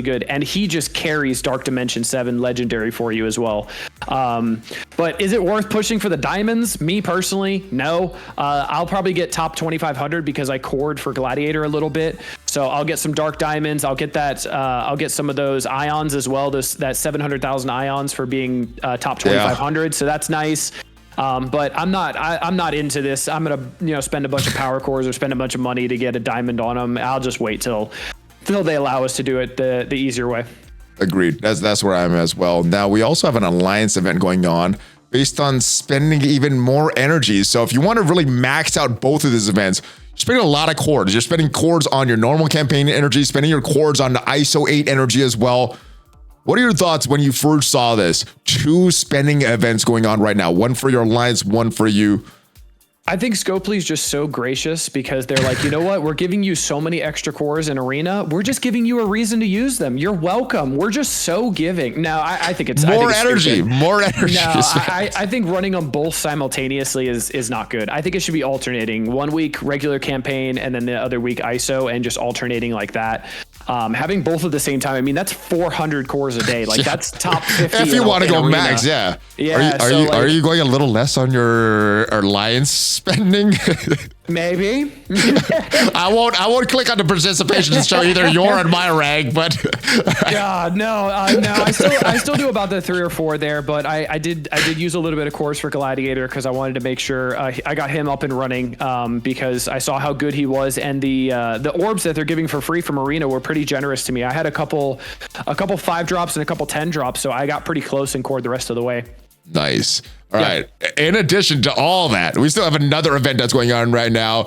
good. And he just carries Dark Dimension 7 legendary for you as well. But is it worth pushing for the diamonds? Me personally, no. I'll probably get top 2,500 because I cored for Gladiator a little bit. So I'll get some dark diamonds. I'll get that. I'll get some of those ions as well. That 700,000 ions for being top 2,500. So that's nice. But I'm not into this. I'm gonna spend a bunch of power cores or spend a bunch of money to get a diamond on them. I'll just wait till they allow us to do it the easier way. Agreed. That's where I'm as well. Now we also have an alliance event going on based on spending even more energy. So if you want to really max out both of these events, you're spending a lot of cores. You're spending cores on your normal campaign energy, spending your cores on the ISO 8 energy as well. What are your thoughts when you first saw this? 2 spending events going on right now. One for your alliance, one for you. I think Scopely's just so gracious because they're like, you know what? We're giving you so many extra cores in arena. We're just giving you a reason to use them. You're welcome. We're just so giving. No, I think it's more energy. More energy. No, I think running them both simultaneously is not good. I think it should be alternating. 1 week regular campaign and then the other week ISO and just alternating like that. Having both at the same time, I mean, that's 400 cores a day. Like that's top 50. If you want to go max, Yeah. Are you going a little less on your alliance spending? Maybe. I won't click on the participation to show either your and my rank, but no. I still do about the 3 or 4 there, but I did use a little bit of cores for Gladiator because I wanted to make sure I got him up and running because I saw how good he was, and the orbs that they're giving for free from Arena were pretty generous to me. I had a couple 5 drops and a couple 10 drops, so I got pretty close and cored the rest of the way. Nice. All right. In addition to all that, we still have another event that's going on right now.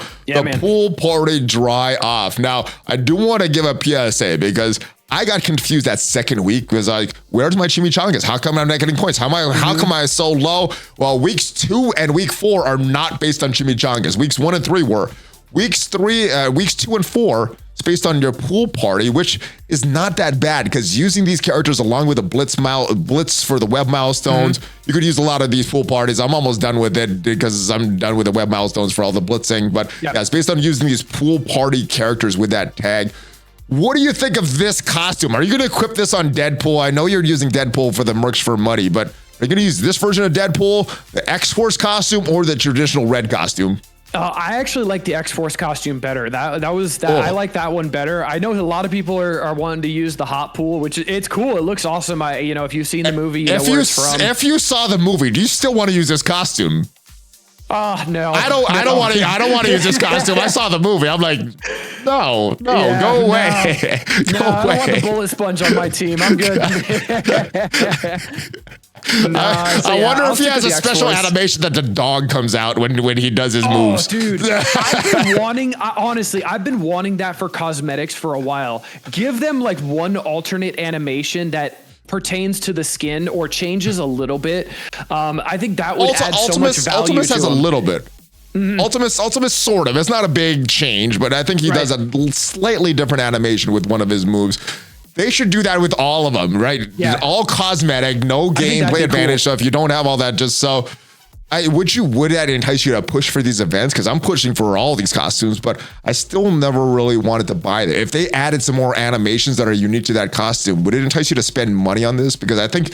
Pool party dry off. Now, I do want to give a PSA because I got confused that second week because like, where's my chimichangas? How come I'm not getting points? How come I so low? Well, weeks 2 and week 4 are not based on chimichangas. Weeks 1 and 3 were. Weeks 2 and 4, it's based on your pool party, which is not that bad because using these characters along with the blitz for the web milestones, you could use a lot of these pool parties. I'm almost done with it because I'm done with the web milestones for all the blitzing. But yeah, it's based on using these pool party characters with that tag. What do you think of this costume? Are you going to equip this on Deadpool? I know you're using Deadpool for the merch for money, but are you going to use this version of Deadpool, the X-Force costume, or the traditional red costume? I actually like the X-Force costume better. I like that one better. I know a lot of people are wanting to use the hot pool, which it's cool. It looks awesome. If you've seen the movie, if you saw the movie, do you still want to use this costume? No. I don't want to use this costume. I saw the movie. I'm like, no, go away. Go away. I don't want the bullet sponge on my team. I'm good. I wonder if he has a special animation that the dog comes out when he does his moves. Dude, I've been wanting that for cosmetics for a while. Give them like one alternate animation that pertains to the skin or changes a little bit. I think that would add so much value. Ultimus has to a little bit. Ultimus sort of. It's not a big change, but I think he does a slightly different animation with one of his moves. They should do that with all of them, right? Yeah. All cosmetic, no gameplay advantage. Cool. So if you don't have all that, just so Would that entice you to push for these events? Because I'm pushing for all these costumes, but I still never really wanted to buy it. If they added some more animations that are unique to that costume, would it entice you to spend money on this? Because I think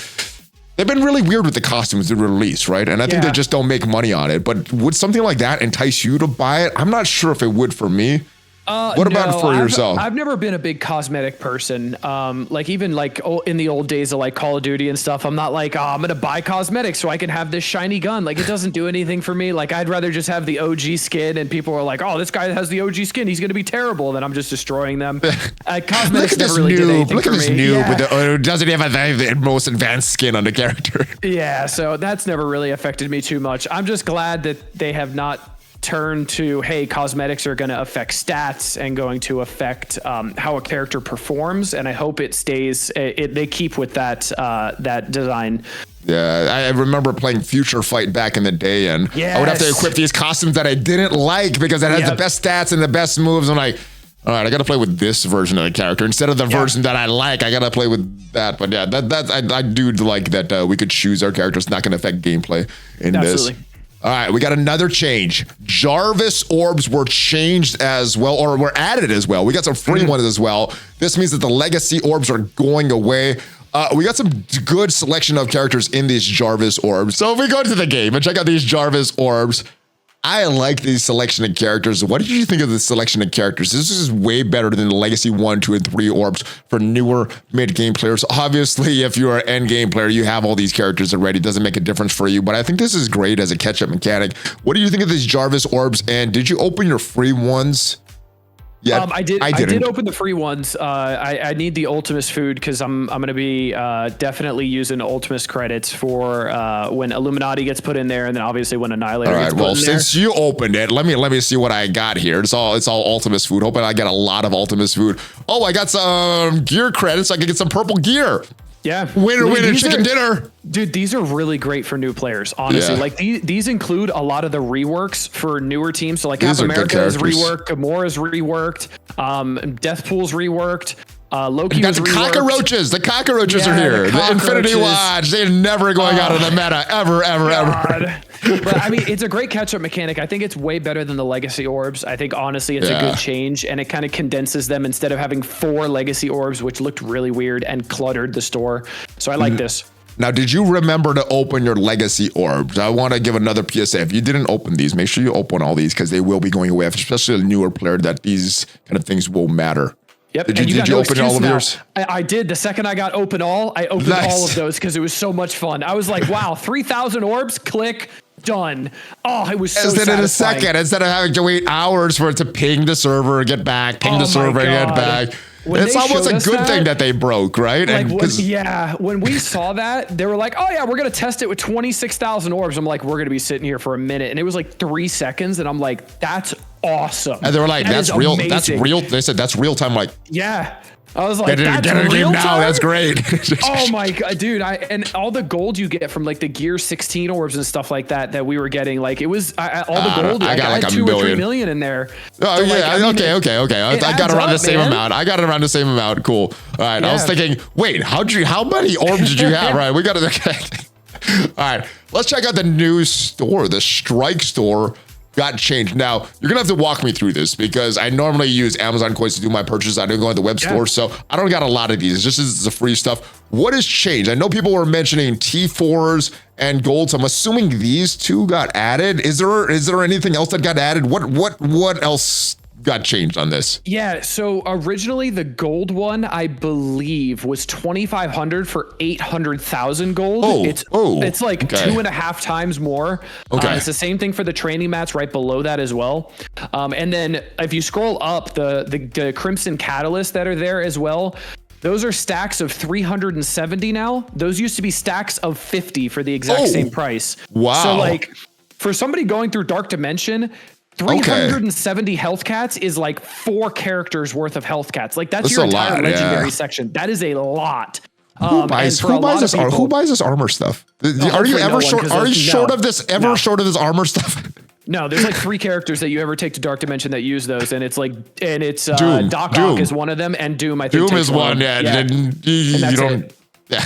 they've been really weird with the costumes they release, right? And I think they just don't make money on it. But would something like that entice you to buy it? I'm not sure if it would for me. What about for yourself? I've never been a big cosmetic person. Like even like in the old days of like Call of Duty and stuff, I'm not like, oh, I'm going to buy cosmetics so I can have this shiny gun. Like it doesn't do anything for me. Like I'd rather just have the OG skin, and people are like, oh, this guy has the OG skin, he's going to be terrible. Then I'm just destroying them. Cosmetics never really did anything Look at this noob with the, doesn't even have the most advanced skin on the character. Yeah, so that's never really affected me too much. I'm just glad that they have not turn to, hey, cosmetics are going to affect stats and going to affect how a character performs, and I hope it stays. They keep with that that design. Yeah, I remember playing Future Fight back in the day, and I would have to equip these costumes that I didn't like because it has the best stats and the best moves. I'm like, all right, I got to play with this version of the character instead of the version that I like. I got to play with that. But yeah, I do like that we could choose our characters. Not going to affect gameplay in this. All right, we got another change. JARVIS Orbs were changed as well, or were added as well. We got some free ones as well. This means that the Legacy Orbs are going away. We got some good selection of characters in these JARVIS Orbs. So if we go to the game and check out these JARVIS Orbs, I like these selection of characters. What did you think of the selection of characters? This is way better than the Legacy 1, 2, and 3 Orbs for newer mid-game players. Obviously, if you're an end-game player, you have all these characters already. It doesn't make a difference for you, but I think this is great as a catch-up mechanic. What do you think of these JARVIS Orbs, and did you open your free ones? Yeah, I did open the free ones. I need the Ultimus food because I'm going to be definitely using Ultimus credits for when Illuminati gets put in there, and then obviously when Annihilator gets put in there. Well, since you opened it, let me see what I got here. It's all Ultimus food. Hoping I get a lot of Ultimus food. Oh, I got some gear credits. I can get some purple gear. Yeah. Winner, chicken dinner. Dude, these are really great for new players, honestly. Like these include a lot of the reworks for newer teams. So like Cap America is reworked, Gamora is reworked, Deathpool's reworked. Loki was reworked. Cockroaches. The cockroaches are here. The Infinity Watch. They're never going out of the meta. Ever. But I mean, it's a great catch-up mechanic. I think it's way better than the Legacy Orbs. I think honestly, it's a good change, and it kind of condenses them instead of having 4 Legacy Orbs, which looked really weird and cluttered the store. So I like this. Now, did you remember to open your Legacy Orbs? I want to give another PSA. If you didn't open these, make sure you open all these because they will be going away, especially a newer player, that these kind of things will matter. Yep. Did you open all of yours? I did. The second I got open all, I opened all of those because it was so much fun. I was like, wow, 3,000 orbs, click, done. Oh, it was so satisfying. In a second, instead of having to wait hours for it to ping the server, get back, ping the server, and get back. It's almost a good thing that they broke, right? Like, when we saw that, they were like, oh yeah, we're going to test it with 26,000 orbs. I'm like, we're going to be sitting here for a minute. And it was like 3 seconds. And I'm like, that's awesome. And they were like, that's real. Amazing. That's real. They said, that's real time. Like, yeah. I was like, get in the game now. That's great. Oh my God, dude. And all the gold you get from like the Gear 16 orbs and stuff like that we were getting, like it was all the gold. I got like 2 or 3 million in there. Oh so yeah. Like, okay. I got around the same amount. I got around the same amount. Cool. All right. Yeah. I was thinking, wait, how many orbs did you have? Right. We got to, okay. All right. Let's check out the new store, the Strike store. Got changed. Now, you're going to have to walk me through this because I normally use Amazon coins to do my purchases. I don't go to the web store, so I don't got a lot of these. It's just the free stuff. What has changed? I know people were mentioning T4s and golds. I'm assuming these two got added. Is there anything else that got added? What else got changed on this? Yeah, so originally the gold one, I believe, was 2,500 for 800,000 gold. It's like 2.5 times more. It's the same thing for the training mats right below that as well. And then if you scroll up, the Crimson Catalyst that are there as well, those are stacks of 370 now. Those used to be stacks of 50 for the exact same price. Wow. So like for somebody going through Dark Dimension, 370 health cats is like 4 characters worth of health cats. Like that's your entire legendary section. That is a lot. Who buys this armor stuff? Are you ever short? Are you short of this? Short of this armor stuff? No, there's like 3 characters that you ever take to Dark Dimension that use those, and it's Doc Ock is one of them, and Doom. I think Doom is one. Yeah. You don't. Yeah.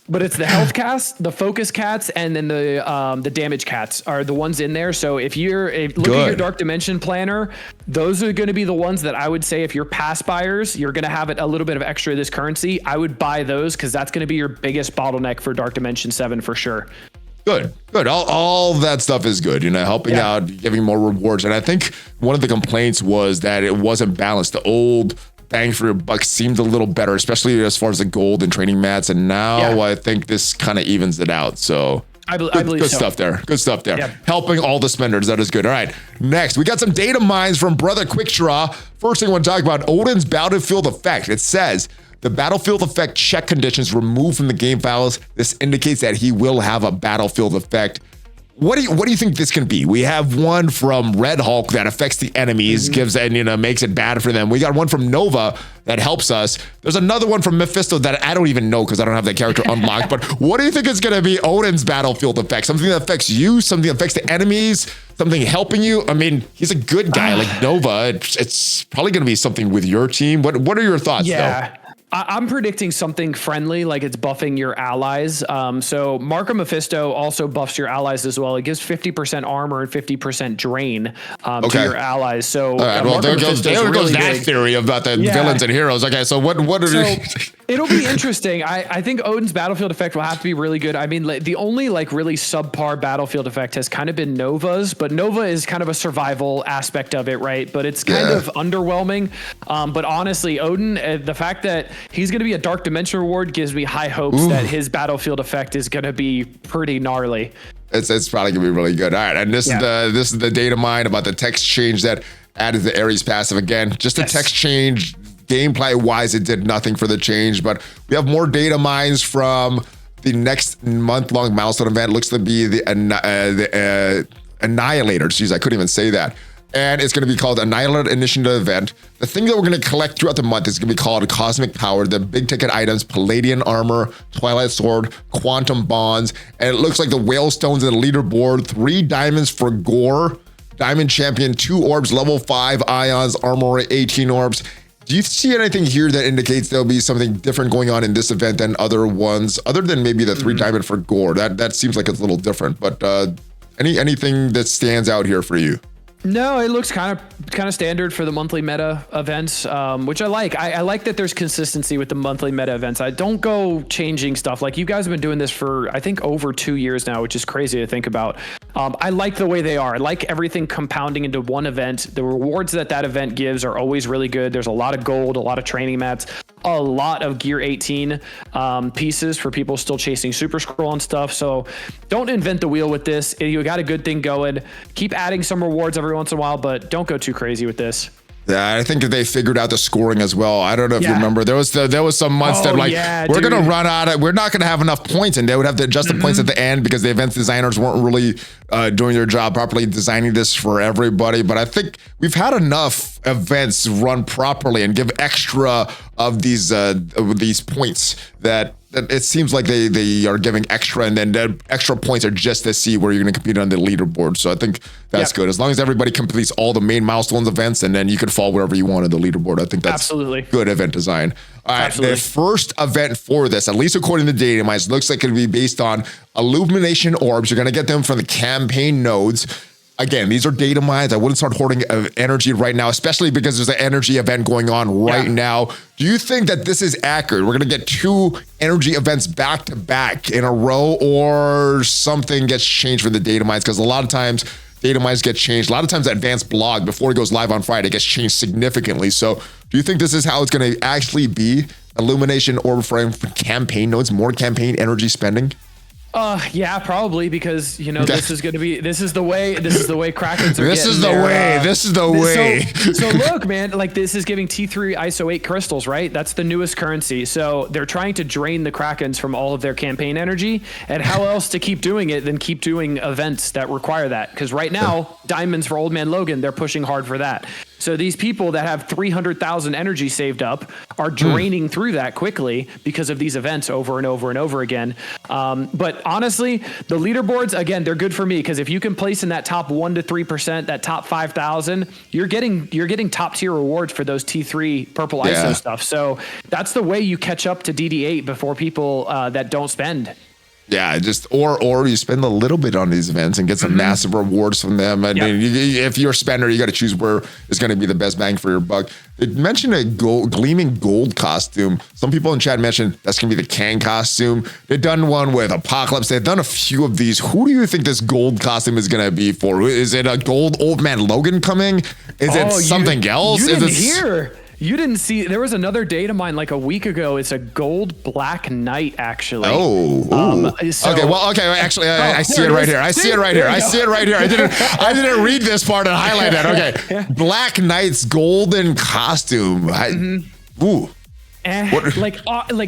But it's the health cats, the focus cats, and then the damage cats are the ones in there. So if look at your Dark Dimension planner, those are going to be the ones that I would say if you're pass buyers, you're going to have a little bit of extra of this currency. I would buy those because that's going to be your biggest bottleneck for Dark Dimension 7 for sure. Good. All that stuff is good, helping out, giving more rewards. And I think one of the complaints was that it wasn't balanced. The old bang for your buck seemed a little better, especially as far as the gold and training mats. And now I think this kind of evens it out. So I believe good so. stuff there. Good stuff there. Yeah. Helping all the spenders. That is good. All right. Next, we got some data mines from Brother Quickdraw. First thing I want to talk about, Odin's battlefield effect. It says the battlefield effect check conditions removed from the game files. This indicates that he will have a battlefield effect. What do you think this can be? We have one from Red Hulk that affects the enemies, gives and makes it bad for them. We got one from Nova that helps us. There's another one from Mephisto that I don't even know because I don't have that character unlocked. But what do you think is going to be Odin's battlefield effect? Something that affects you, something that affects the enemies, something helping you? I mean, he's a good guy like Nova. It's probably going to be something with your team. What are your thoughts? Yeah. Though? I'm predicting something friendly, like it's buffing your allies. So Marco Mephisto also buffs your allies as well. It gives 50% armor and 50% drain to your allies. So well, there goes that theory about the villains and heroes. Okay, so what are it'll be interesting. I think Odin's battlefield effect will have to be really good. I mean, the only really subpar battlefield effect has kind of been Nova's, but Nova is kind of a survival aspect of it, right? But it's kind of underwhelming. But honestly, Odin, the fact that he's going to be a Dark Dimension reward gives me high hopes that his battlefield effect is going to be pretty gnarly. It's probably gonna be really good. All right, and this is the data mine about the text change that added the Ares passive again. Just a text change. Gameplay wise, it did nothing for the change, but we have more data mines from the next month-long milestone event. Looks to be the Annihilator. Jeez, I couldn't even say that. And it's going to be called Annihilator Initiative Event. The thing that we're going to collect throughout the month is going to be called Cosmic Power, the big ticket items, Palladian Armor, Twilight Sword, Quantum Bonds, and it looks like the Whale Stones in the leaderboard, 3 diamonds for Gorr, Diamond Champion, 2 orbs, level 5 ions, Armor 18 orbs. Do you see anything here that indicates there'll be something different going on in this event than other ones, other than maybe the 3 diamond for Gorr? That seems like it's a little different, but anything that stands out here for you? No, it looks kind of standard for the monthly meta events, which I like. I like that there's consistency with the monthly meta events. I don't go changing stuff. Like, you guys have been doing this for, I think, over 2 years now, which is crazy to think about. I like the way they are. I like everything compounding into one event. The rewards that event gives are always really good. There's a lot of gold, a lot of training mats, a lot of Gear 18 pieces for people still chasing Super Scroll and stuff. So don't invent the wheel with this. You got a good thing going. Keep adding some rewards every once in a while, but don't go too crazy with this. Yeah, I think that they figured out the scoring as well. I don't know if you remember. There was some months that we're going to run out of, we're not going to have enough points, and they would have to adjust the points at the end because the events designers weren't really doing their job properly designing this for everybody. But I think we've had enough events run properly and give extra of these points that it seems like they are giving extra, and then the extra points are just to see where you're going to compete on the leaderboard. So I think that's good. As long as everybody completes all the main milestones events, and then you can fall wherever you want on the leaderboard. I think that's absolutely good event design. All right, the first event for this, at least according to the data mines, looks like it'll be based on Illumination Orbs. You're going to get them from the campaign nodes. Again, these are data mines. I wouldn't start hoarding energy right now, especially because there's an energy event going on right now. Do you think that this is accurate? We're going to get 2 energy events back to back in a row, or something gets changed for the data mines? Because a lot of times data mines get changed. A lot of times the advanced blog, before it goes live on Friday, gets changed significantly. So do you think this is how it's going to actually be? Illumination Orb frame for campaign nodes, more campaign energy spending? Yeah, probably, because this is the way Krakens are This is the way. So look, man, like, this is giving T3 ISO 8 crystals, right? That's the newest currency. So they're trying to drain the Krakens from all of their campaign energy, and how else to keep doing it than keep doing events that require that? Because right now, diamonds for Old Man Logan, they're pushing hard for that. So these people that have 300,000 energy saved up are draining through that quickly because of these events over and over and over again. But honestly, the leaderboards, again, they're good for me because if you can place in that top 1 to 3%, that top 5,000, you're getting top tier rewards for those T3 purple ISO stuff. So that's the way you catch up to DD8 before people that don't spend. Yeah, just or you spend a little bit on these events and get some massive rewards from them. I mean, if you're a spender, you got to choose where is going to be the best bang for your buck. They mentioned a gleaming gold costume. Some people in chat mentioned that's going to be the Kang costume. They've done one with Apocalypse. They've done a few of these. Who do you think this gold costume is going to be for? Is it a gold Old Man Logan coming? Is it something else? You didn't hear. You didn't see, there was another data mine like a week ago. It's a gold Black Knight, actually. Actually, I see it right here. I see it right here. I see it right here. I didn't read this part and highlight it. Okay. Black Knight's golden costume.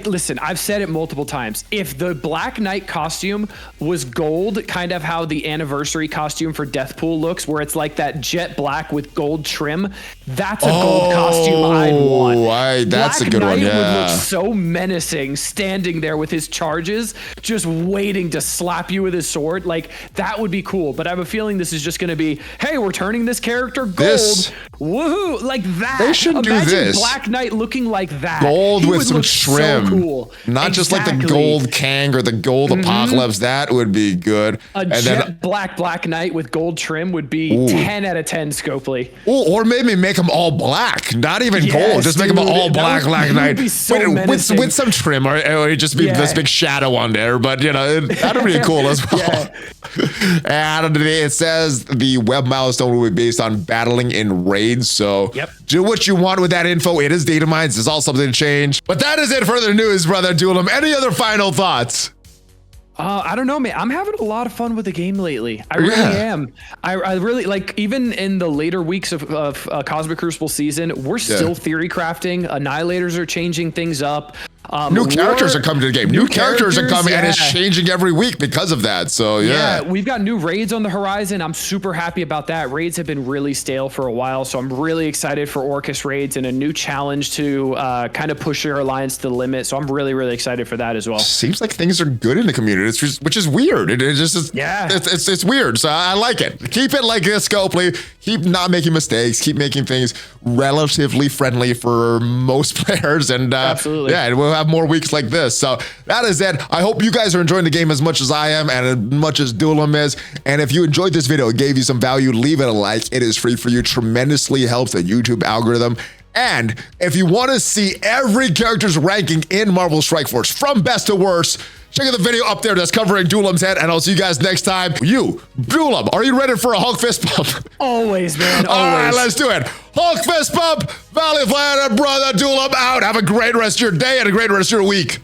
Listen, I've said it multiple times. If the Black Knight costume was gold, kind of how the anniversary costume for Deathpool looks, where it's like that jet black with gold trim, that's a gold costume I'd want. That's Black a good Knight one. Yeah, would look so menacing, standing there with his charges, just waiting to slap you with his sword. Like that would be cool. But I have a feeling this is just going to be, hey, we're turning this character gold. Woohoo! Like that. They should do this. Black Knight looking like that. Gold with some trim, so cool. Not just like the gold Kang or the gold Apocalypse. That would be good. Jet black Knight with gold trim would be 10 out of 10 Scopely. Or maybe make them all black, not even gold. Just make them all black Knight with some trim, or just be this big shadow on there. But that'd be cool as well. And it says the web milestone will be based on battling in raids. So do what you want with that info. It is DATAMINES. It's all something to change. But that is it for the news, brother Dulam. Any other final thoughts? I don't know, man. I'm having a lot of fun with the game lately. I really am. I really like, even in the later weeks of Cosmic Crucible season, we're still theory crafting. Annihilators are changing things up. New characters are coming to the game. New characters are coming, and it's changing every week because of that. So we've got new raids on the horizon. I'm super happy about that. Raids have been really stale for a while, so I'm really excited for Orchis raids and a new challenge to kind of push your alliance to the limit. So I'm really, really excited for that as well. Seems like things are good in the community, which is weird. It's weird. So I like it. Keep it like this, Scopely. Keep not making mistakes. Keep making things relatively friendly for most players, and absolutely, we'll have more weeks like this. So that is it. I hope you guys are enjoying the game as much as I am and as much as Dulam is. And if you enjoyed this video, it gave you some value, leave it a like. It is free for you. Tremendously helps the YouTube algorithm. And if you want to see every character's ranking in Marvel Strike Force from best to worst, check out the video up there that's covering Dulam's head, and I'll see you guys next time. Dulam, are you ready for a Hulk fist pump? Always, man. Always. All right, let's do it. Hulk fist pump, ValleyFlyin, and brother Dulam out. Have a great rest of your day and a great rest of your week.